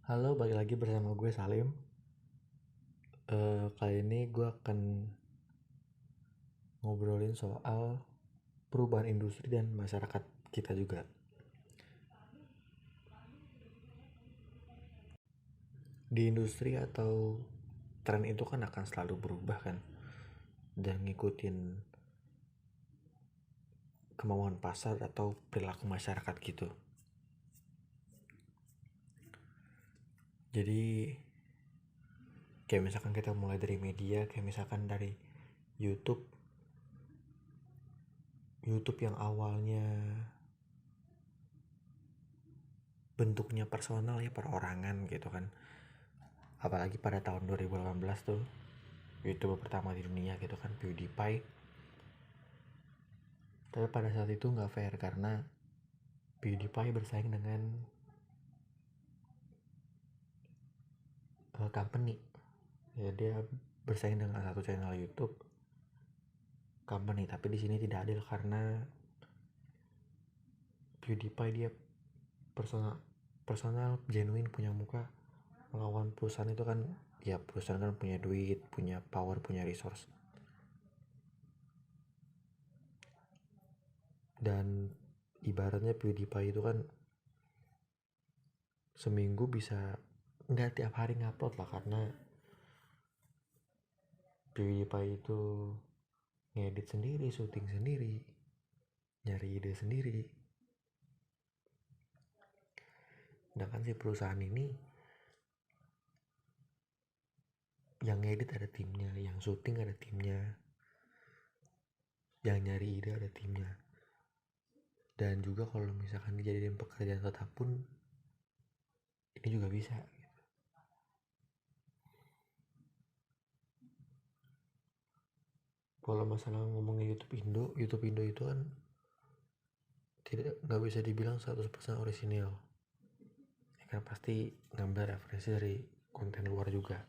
Halo, balik lagi bersama gue Salim. Kali ini gue akan ngobrolin soal perubahan industri dan masyarakat kita juga. Di industri atau tren itu kan akan selalu berubah kan, dan ngikutin kemauan pasar atau perilaku masyarakat gitu. Jadi kayak misalkan kita mulai dari media, kayak misalkan dari YouTube yang awalnya bentuknya personal ya, perorangan gitu kan. Apalagi pada tahun 2018 tuh YouTuber pertama di dunia gitu kan, PewDiePie. Tapi pada saat itu nggak fair karena PewDiePie bersaing dengan company. Ya, dia bersaing dengan satu channel YouTube company, tapi di sini tidak adil karena PewDiePie dia personal genuine, punya muka. Melawan perusahaan itu kan, ya perusahaan kan punya duit, punya power, punya resource. Dan ibaratnya PewDiePie itu kan seminggu bisa nggak tiap hari ngupload lah, karena PewDiePie itu ngedit sendiri, syuting sendiri, nyari ide sendiri. Sedangkan si perusahaan ini yang ngedit ada timnya, yang syuting ada timnya, yang nyari ide ada timnya. Dan juga kalau misalkan dijadiin pekerjaan tetap pun ini juga bisa gitu. Kalau masalah ngomongin YouTube Indo itu kan nggak bisa dibilang 100% orisinil. Ya kan pasti ngambil referensi dari konten luar juga.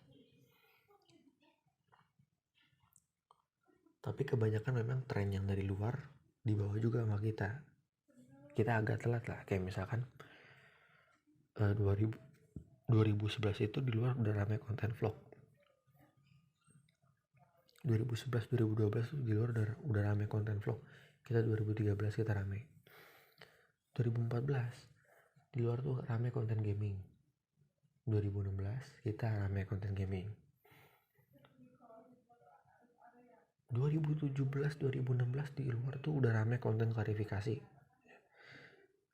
Tapi kebanyakan memang tren yang dari luar dibawa juga sama kita. Kita agak telat lah, kayak misalkan 2011 itu di luar udah ramai konten vlog. 2011 2012 di luar udah ramai konten vlog. Kita 2013 kita ramai. 2014 di luar tuh ramai konten gaming. 2016 kita ramai konten gaming. 2017 2016 di luar tuh udah ramai konten klarifikasi.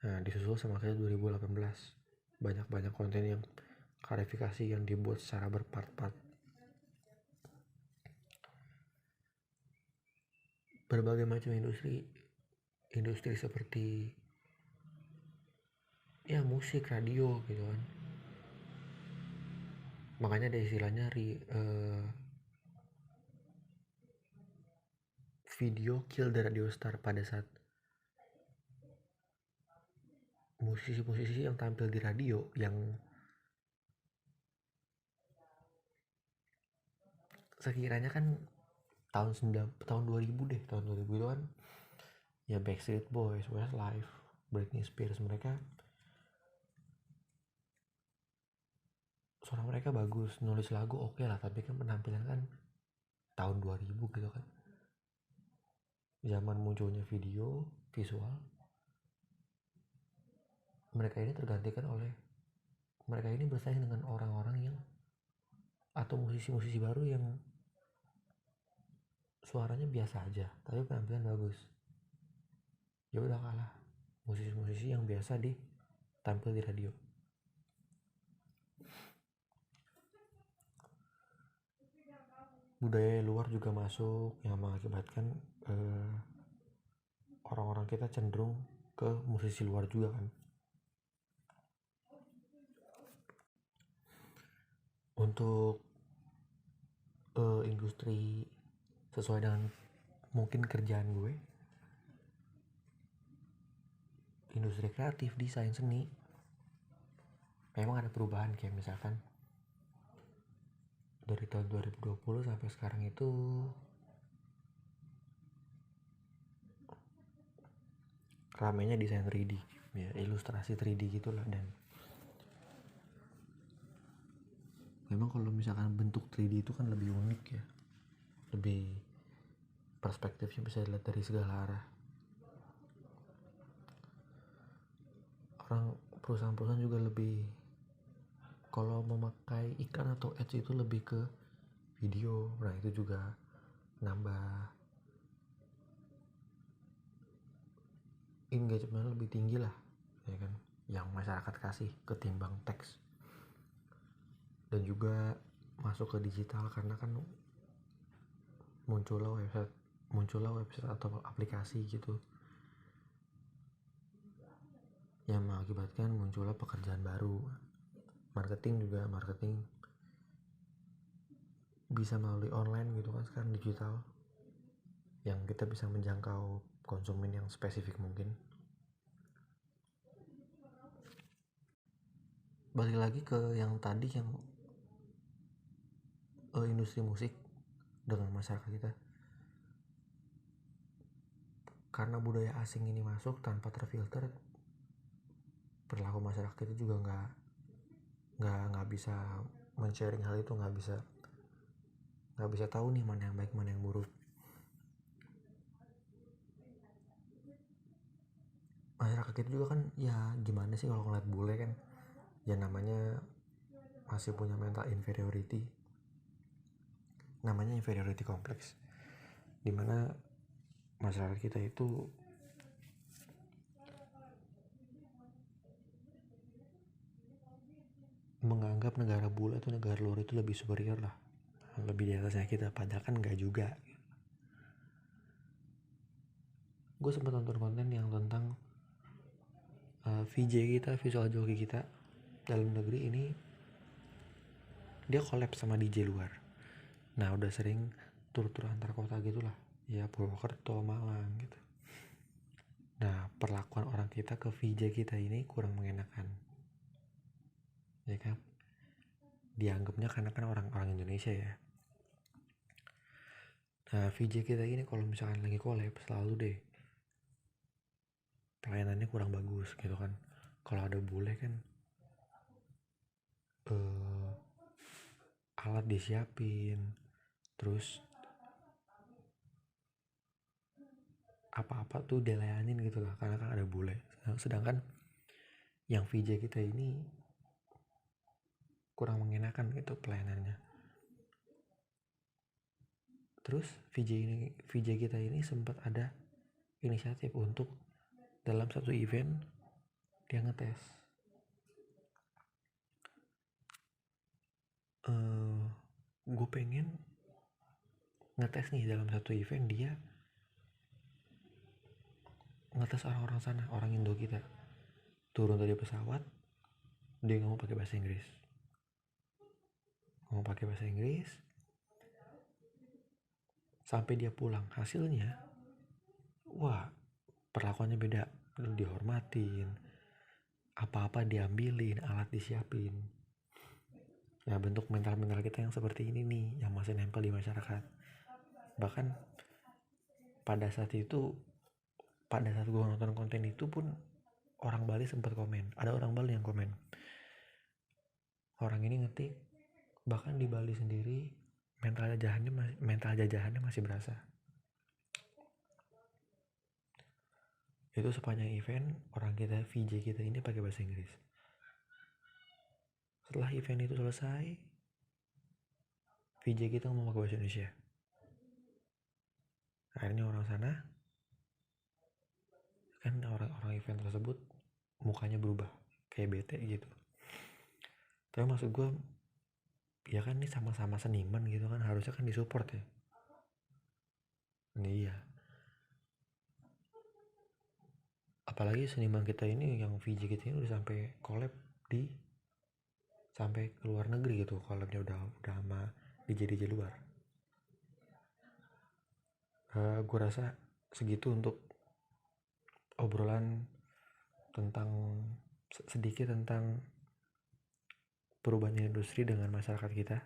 Nah, disusul sama kayak 2018. Banyak konten yang klarifikasi yang dibuat secara berpart-part. Berbagai macam industri seperti ya musik, radio gitu kan. Makanya ada istilahnya video kill the radio star, pada saat musisi-musisi yang tampil di radio yang sekiranya kan tahun 2000 deh, tahun 2000 itu kan ya Backstreet Boys, Westlife, Britney Spears, mereka suara mereka bagus, nulis lagu oke lah, tapi kan penampilan kan tahun 2000 gitu kan. Zaman munculnya video visual, mereka ini tergantikan oleh mereka ini bersaing dengan orang-orang yang atau musisi-musisi baru yang suaranya biasa aja tapi penampilan bagus. Ya udah kalah musisi-musisi yang biasa tampil di radio. Budaya luar juga masuk yang mengakibatkan orang-orang kita cenderung ke musisi luar juga kan. Untuk industri sesuai dengan mungkin kerjaan gue, industri kreatif, desain, seni, memang ada perubahan. Kayak misalkan dari tahun 2020 sampai sekarang itu ramainya desain 3D ya, ilustrasi 3D gitulah. Dan Memang kalau misalkan bentuk 3D itu kan lebih unik ya, lebih perspektifnya bisa dilihat dari segala arah. Orang perusahaan-perusahaan juga lebih, kalau memakai iklan atau ads itu lebih ke video. Nah itu juga nambah engagement lebih tinggi lah, ya kan, yang masyarakat kasih ketimbang teks. Dan juga masuk ke digital karena kan muncullah website atau aplikasi gitu yang mengakibatkan muncullah pekerjaan baru. Marketing bisa melalui online gitu kan, sekarang digital, yang kita bisa menjangkau konsumen yang spesifik mungkin. Balik lagi ke yang tadi, yang industri musik dengan masyarakat kita, karena budaya asing ini masuk tanpa terfilter, perilaku masyarakat itu juga nggak bisa men-sharing hal itu, nggak bisa tahu nih mana yang baik mana yang buruk. Masyarakat kita juga kan ya gimana sih kalau ngeliat bule kan, ya namanya masih punya mental inferiority, namanya inferiority complex, dimana masyarakat kita itu menganggap negara bule atau negara luar itu lebih superior lah, lebih di atasnya kita, padahal kan nggak juga. Gue sempat nonton konten yang tentang VJ kita, visual joki kita dalam negeri ini, dia collab sama DJ luar. Nah udah sering tur-tur antar kota gitulah, ya Purwokerto, Malang gitu. Nah perlakuan orang kita ke VJ kita ini kurang mengenakan, ya kan, dianggapnya karena kan orang-orang Indonesia ya. Nah VJ kita ini kalau misalkan lagi collab selalu deh pelayanannya kurang bagus gitu kan. Kalau ada bule kan alat disiapin, terus apa-apa tuh dilayanin gitu lah, karena kan ada bule. Sedangkan yang VJ kita ini kurang mengenakan gitu pelayanannya. Terus VJ kita ini sempat ada inisiatif untuk dalam satu event dia ngetes, gue pengen ngetes nih dalam satu event, dia ngetes orang-orang sana, orang Indo kita turun dari pesawat, dia ngomong pakai bahasa Inggris, sampai dia pulang hasilnya wah perlakuannya beda, dihormatin, apa-apa diambilin, alat disiapin. Nah bentuk mental kita yang seperti ini nih yang masih nempel di masyarakat. Bahkan pada saat gue nonton konten itu pun orang Bali sempat komen, ada orang Bali yang komen, orang ini ngetik bahkan di Bali sendiri mental jajahannya masih berasa. Itu sepanjang event orang kita, VJ kita ini pakai bahasa Inggris. Setelah event itu selesai, VJ kita ngomong pakai bahasa Indonesia. Akhirnya orang sana kan, orang event tersebut mukanya berubah kayak bete gitu. Tapi maksud gue ya kan ini sama-sama seniman gitu kan, harusnya kan disupport ya. Iya, apalagi seniman kita ini yang VJ kita ini udah sampai collab sampai ke luar negeri gitu, collabnya udah sama DJ luar. Gue rasa segitu untuk obrolan tentang sedikit tentang perubahan industri dengan masyarakat kita.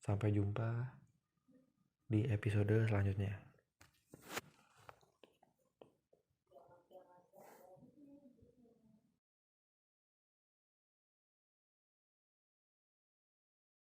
Sampai jumpa di episode selanjutnya.